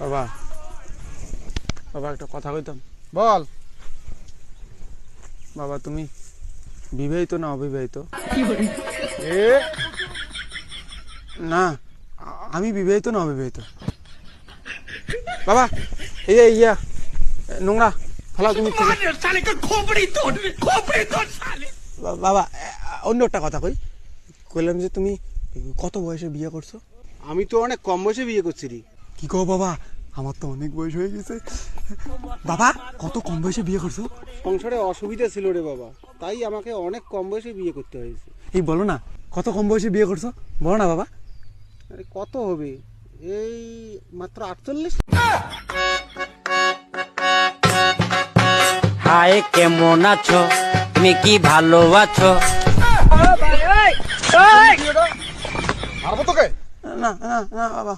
বাবা বাবা একটা কথা কইতাম। বল। বাবা তুমি বিবাহিত না অবিবাহিত? এ না আমি বিবাহিত না অবিবাহিত। বাবা এই ইয়া নোংরা ফেলাও তুমি। বাবা অন্য একটা কথা কইলাম যে তুমি কত বয়সে বিয়ে করছো? আমি তো অনেক কম বয়সে বিয়ে করছি রে। কি কও বাবা, আমার তো অনেক বয়স হয়ে গেছে। বাবা কত কম বয়সে বিয়ে করছো? সংসারে অসুবিধা ছিল রে বাবা, তাই আমাকে অনেক কম বয়সে বিয়ে করতে হয়েছে। এই বলো না কত কম বয়সে বিয়ে করছো, বলো না বাবা। আরে কত হবে, এই মাত্র 48। হাই কেমন আছো, তুমি কি ভালো আছো? মারবো তোকে। না না না বাবা